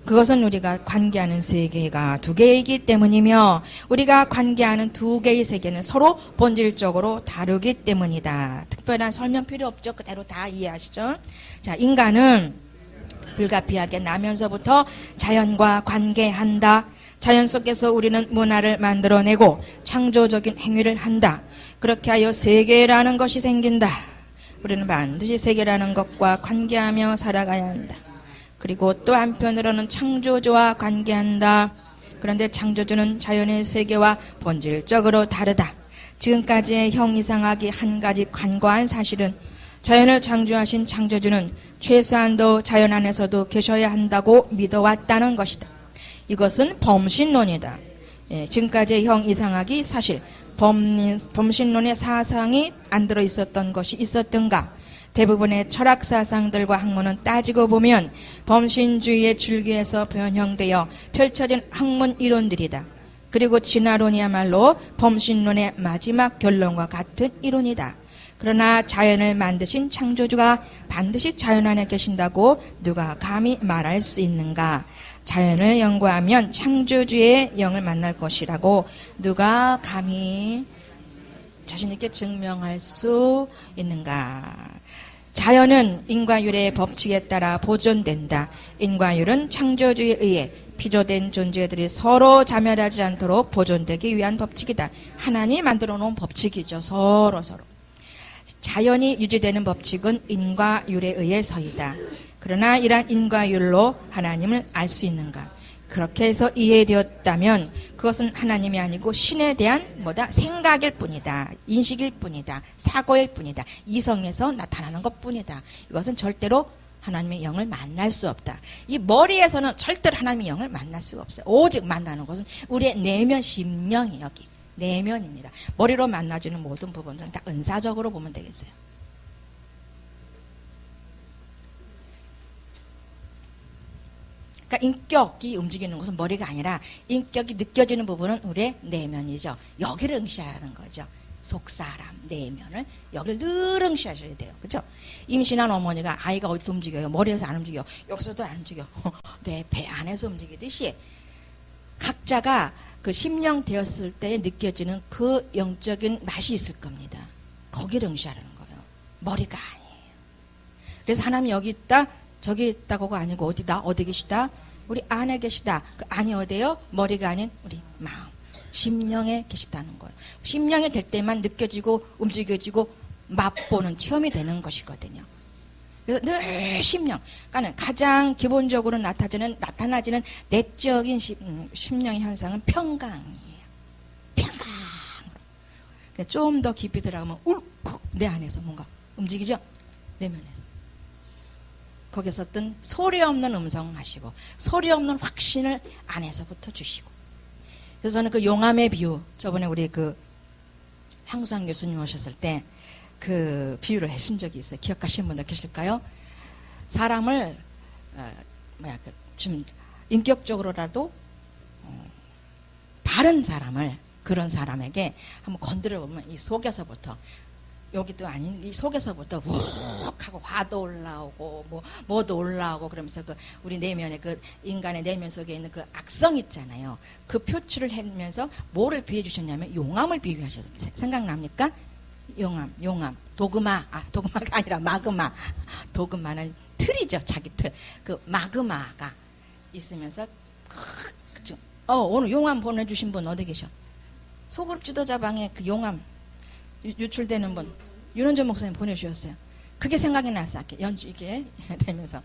그것은 우리가 관계하는 세계가 두 개이기 때문이며 우리가 관계하는 두 개의 세계는 서로 본질적으로 다르기 때문이다. 특별한 설명 필요 없죠. 그대로 다 이해하시죠? 자, 인간은 불가피하게 나면서부터 자연과 관계한다. 자연 속에서 우리는 문화를 만들어내고 창조적인 행위를 한다. 그렇게 하여 세계라는 것이 생긴다. 우리는 반드시 세계라는 것과 관계하며 살아가야 한다. 그리고 또 한편으로는 창조주와 관계한다. 그런데 창조주는 자연의 세계와 본질적으로 다르다. 지금까지의 형이상학이 한 가지 간과한 사실은 자연을 창조하신 창조주는 최소한도 자연 안에서도 계셔야 한다고 믿어왔다는 것이다. 이것은 범신론이다. 지금까지의 형이상학이 사실 범신론의 사상이 안 들어있었던 것이 있었던가? 대부분의 철학 사상들과 학문은 따지고 보면 범신주의의 줄기에서 변형되어 펼쳐진 학문 이론들이다. 그리고 진화론이야말로 범신론의 마지막 결론과 같은 이론이다. 그러나 자연을 만드신 창조주가 반드시 자연 안에 계신다고 누가 감히 말할 수 있는가? 자연을 연구하면 창조주의 영을 만날 것이라고 누가 감히 자신 있게 증명할 수 있는가? 자연은 인과율의 법칙에 따라 보존된다. 인과율은 창조주에 의해 피조된 존재들이 서로 자멸하지 않도록 보존되기 위한 법칙이다. 하나님이 만들어 놓은 법칙이죠. 서로. 자연이 유지되는 법칙은 인과율에 의해서이다. 그러나 이러한 인과율로 하나님을 알 수 있는가? 그렇게 해서 이해되었다면 그것은 하나님이 아니고 신에 대한 뭐다? 생각일 뿐이다. 인식일 뿐이다. 사고일 뿐이다. 이성에서 나타나는 것 뿐이다. 이것은 절대로 하나님의 영을 만날 수 없다. 이 머리에서는 절대로 하나님의 영을 만날 수가 없어요. 오직 만나는 것은 우리의 내면 심령이 여기 내면입니다. 머리로 만나주는 모든 부분들은 다 은사적으로 보면 되겠어요. 그러니까 인격이 움직이는 것은 머리가 아니라 인격이 느껴지는 부분은 우리의 내면이죠. 여기를 응시하는 거죠. 속사람, 내면을 여기를 늘 응시하셔야 돼요. 그죠? 임신한 어머니가 아이가 어디서 움직여요? 머리에서 안 움직여. 여기서도 안 움직여. 네, 배 안에서 움직이듯이 각자가 그 심령되었을 때 느껴지는 그 영적인 맛이 있을 겁니다. 거기를 응시하라는 거예요. 머리가 아니에요. 그래서 하나님이 여기 있다, 저기 있다고가 아니고 어디다? 어디 계시다? 우리 안에 계시다. 그 안이 어디예요? 머리가 아닌 우리 마음. 심령에 계시다는 거예요. 심령이 될 때만 느껴지고 움직여지고 맛보는 체험이 되는 것이거든요. 그래서 늘 심령. 그러니까 가장 기본적으로 나타나지는 내적인 심령의 현상은 평강이에요. 평강. 좀 더 깊이 들어가면 울컥 내 안에서 뭔가 움직이죠? 내면에서. 거기서 어떤 소리 없는 음성 하시고 소리 없는 확신을 안에서부터 주시고. 그래서 저는 그 용암의 비유, 저번에 우리 그 향수한 교수님 오셨을 때 그 비유를 하신 적이 있어요. 기억하시는 분들 계실까요? 사람을 좀 인격적으로라도 바른 사람을, 그런 사람에게 한번 건드려 보면 이 속에서부터, 여기도 아닌 이 속에서부터 욱 하고 화도 올라오고 뭐도 올라오고 그러면서 그 우리 내면에 그 인간의 내면 속에 있는 그 악성 있잖아요. 그 표출을 하면서 뭐를 비유해 주셨냐면 용암을 비유하셨어요. 생각납니까? 용암. 도그마가 아니라 마그마. 도그마는 틀이죠. 자기 틀. 그 마그마가 있으면서 오늘 용암 보내주신 분 어디 계셔? 소그룹 지도자방에 그 용암 유출되는 분 윤원전 목사님 보내주셨어요. 그게 생각이 났어. 연주 이게 되면서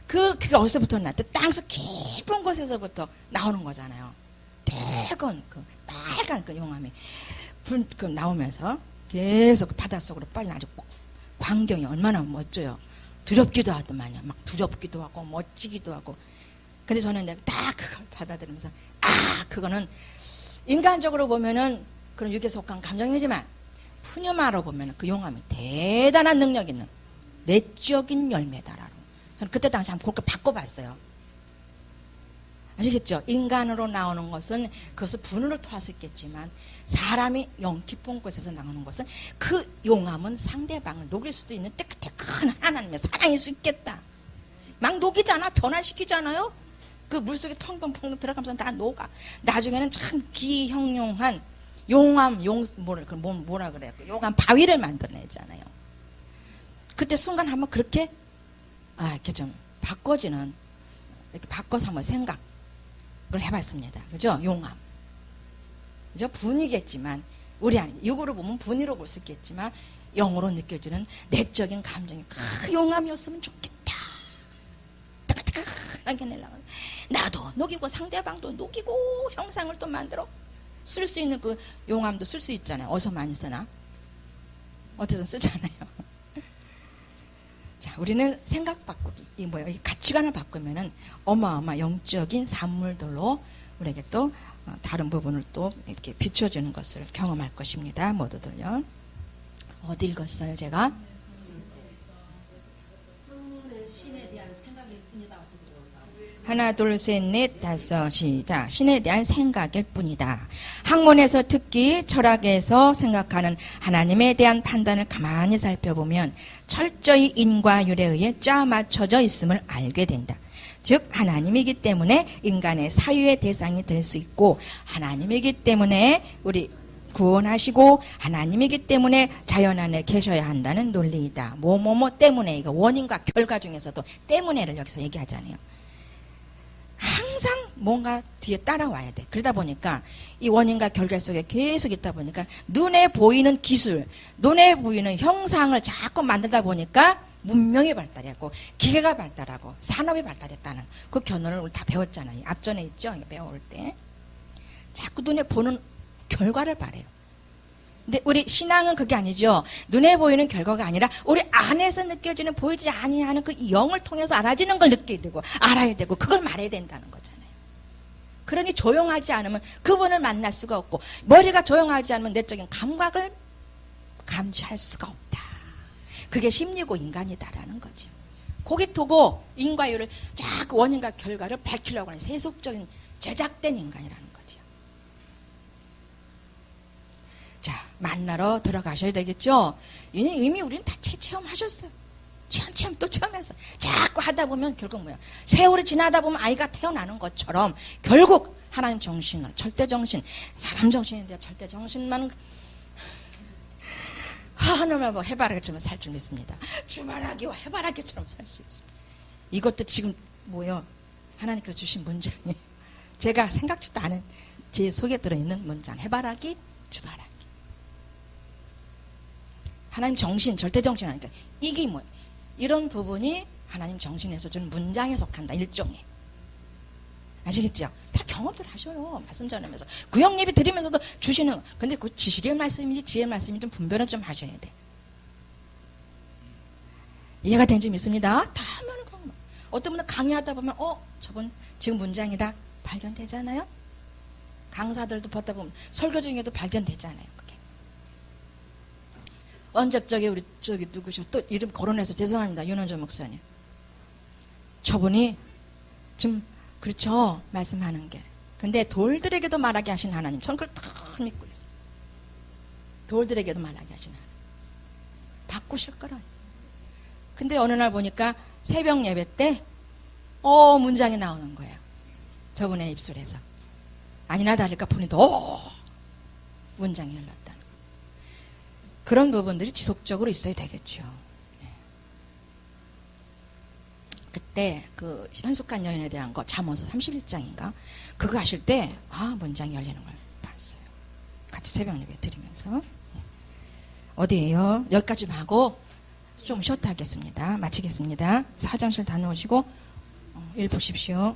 그게 어디서부터 났대? 땅속 깊은 곳에서부터 나오는 거잖아요. 대건 그 빨간 그 용암이 그 나오면서 계속 그 바닷속으로 빨리 아주 광경이 얼마나 멋져요. 두렵기도 하더만요. 막 두렵기도 하고 멋지기도 하고. 근데 저는 이제 딱 그걸 받아들이면서 그거는 인간적으로 보면은 그런 육에 속한 감정이지만 푸념하러 보면 그 용암이 대단한 능력 있는 내적인 열매다라고. 저는 그때 당시 한번 그렇게 바꿔봤어요. 아시겠죠? 인간으로 나오는 것은 그것을 분으로 토할 수 있겠지만 사람이 영 깊은 곳에서 나오는 것은 그 용암은 상대방을 녹일 수도 있는 뜨끈뜨끈 하나님의 사랑일 수 있겠다. 막 녹이잖아. 변화시키잖아요. 그 물속에 펑펑펑 들어가면서 다 녹아. 나중에는 참 기형용한 용암, 뭐라 그래요? 용암 바위를 만들어내잖아요. 그때 순간 한번 그렇게, 이렇게 좀 바꿔지는, 이렇게 바꿔서 한번 생각을 해봤습니다. 그죠? 용암. 그죠? 분이겠지만, 우리 안에, 육으로 보면 분이로 볼 수 있겠지만, 영으로 느껴지는 내적인 감정이 그 용암이었으면 좋겠다. 따끈따끈하게 내려가. 나도 녹이고 상대방도 녹이고 형상을 또 만들어. 쓸 수 있는 그 용암도 쓸 수 있잖아요. 어디서 많이 쓰나? 어디서 쓰잖아요. 자, 우리는 생각 바꾸기, 이 가치관을 바꾸면은 어마어마 영적인 산물들로 우리에게 또 다른 부분을 또 이렇게 비춰주는 것을 경험할 것입니다. 모두들요. 어디 읽었어요, 제가? 하나, 둘, 셋, 넷, 다섯, 시작. 신에 대한 생각일 뿐이다. 학문에서 특히 철학에서 생각하는 하나님에 대한 판단을 가만히 살펴보면 철저히 인과 율에 의해 짜 맞춰져 있음을 알게 된다. 즉 하나님이기 때문에 인간의 사유의 대상이 될 수 있고, 하나님이기 때문에 우리 구원하시고, 하나님이기 때문에 자연 안에 계셔야 한다는 논리이다. 뭐뭐뭐 때문에, 이거 원인과 결과 중에서도 때문에를 여기서 얘기하잖아요. 항상 뭔가 뒤에 따라와야 돼. 그러다 보니까 이 원인과 결과 속에 계속 있다 보니까 눈에 보이는 기술, 눈에 보이는 형상을 자꾸 만들다 보니까 문명이 발달했고 기계가 발달하고 산업이 발달했다는 그 견해를 우리 다 배웠잖아요. 앞전에 있죠. 배워올 때. 자꾸 눈에 보는 결과를 바래요. 근데 우리 신앙은 그게 아니죠. 눈에 보이는 결과가 아니라 우리 안에서 느껴지는 보이지 아니하는 그 영을 통해서 알아지는 걸 느껴야 되고 알아야 되고 그걸 말해야 된다는 거잖아요. 그러니 조용하지 않으면 그분을 만날 수가 없고 머리가 조용하지 않으면 내적인 감각을 감지할 수가 없다. 그게 심리고 인간이다라는 거죠. 거기 두고 인과율을 자꾸 원인과 결과를 밝히려고 하는 세속적인 제작된 인간이라는 거죠. 자, 만나러 들어가셔야 되겠죠. 이미 우리는 다 체험하셨어요. 체험 또 체험해서 자꾸 하다 보면 결국 뭐야? 세월이 지나다 보면 아이가 태어나는 것처럼 결국 하나님 정신을 절대 정신, 사람 정신인데 절대 정신만 하늘만 뭐 해바라기처럼 살 줄 믿습니다. 주말하기와 해바라기처럼 살 수 있습니다. 이것도 지금 뭐요? 하나님께서 주신 문장이에요. 제가 생각지도 않은 제 속에 들어있는 문장. 해바라기, 주말하기. 하나님 정신, 절대 정신 하니까 이게 뭐예요? 이런 부분이 하나님 정신에서 주는 문장에 속한다. 일종의. 아시겠죠? 다 경험들 하셔요. 말씀 전하면서. 구역 예배 드리면서도 주시는. 근데 그 지식의 말씀인지 지혜의 말씀인지 좀 분별은 좀 하셔야 돼. 이해가 되는지 믿습니다. 다 하면 어떤 분은 강의하다 보면 저분 지금 문장이다. 발견되잖아요. 강사들도 보다 보면 설교 중에도 발견되잖아요. 그게. 언제적에 우리 누구셔? 또 이름 거론해서 죄송합니다. 윤원조 목사님. 저분이 좀 그렇죠. 말씀하는 게. 근데 돌들에게도 말하게 하신 하나님. 저는 그걸 다 믿고 있어요. 돌들에게도 말하게 하신 하나님. 바꾸실 거라. 근데 어느 날 보니까 새벽 예배 때 문장이 나오는 거예요. 저분의 입술에서. 아니나 다를까 보니 문장이 흘렀다는 거. 그런 부분들이 지속적으로 있어야 되겠죠. 그때 그 현숙한 여인에 대한 거 잠언서 31장인가 그거 하실 때 문장이 열리는 걸 봤어요. 같이 새벽 예배 드리면서. 어디에요? 여기까지 하고 좀 쉬었다 하겠습니다. 마치겠습니다. 사장실 다녀오시고 일 보십시오.